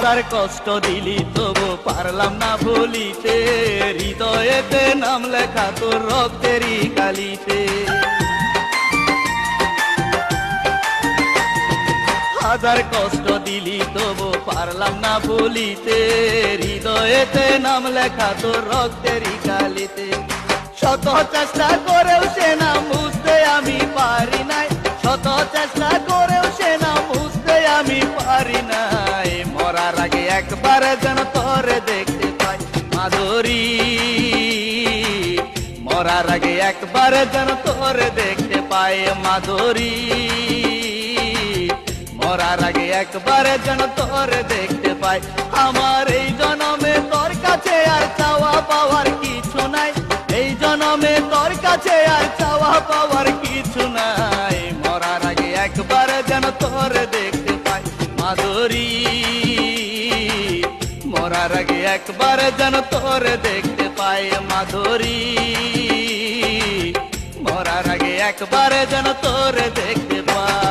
হাজার কষ্ট দিলি তবু পারলাম না ভুলিতে, হৃদয়েতে নাম লেখা তোর রক্তেরই কালিতে। হাজার কষ্ট দিলি তবু পারলাম না ভুলিতে, হৃদয়েতে নাম লেখা তোর রক্তেরই কালিতে। শত চেষ্টা করেও সে না বুঝতে আমি পারি নাই, শত চেষ্টা করেও সে না বুঝতে আমি পারি নাই। মরার আগে একবার যেন তোরে দেখতে পাই মাধুরী, মরার আগে একবার যেন তোরে দেখতে পাই মাধুরী, মরার আগে একবার যেন তোরে দেখতে পাই। আমার এই জনমে তোর কাছে আর চাওয়া পাওয়ার কিছু নাই, এই জনমে তোর কাছে আর চাওয়া পাওয়ার কিছু নাই। মরার আগে একবার যেন তোরে দেখতে পাই মাধুরী, মরার আগে একবার যেন তোরে দেখতে পাই মাধুরী, মরার আগে একবার যেন তোরে দেখতে পাই।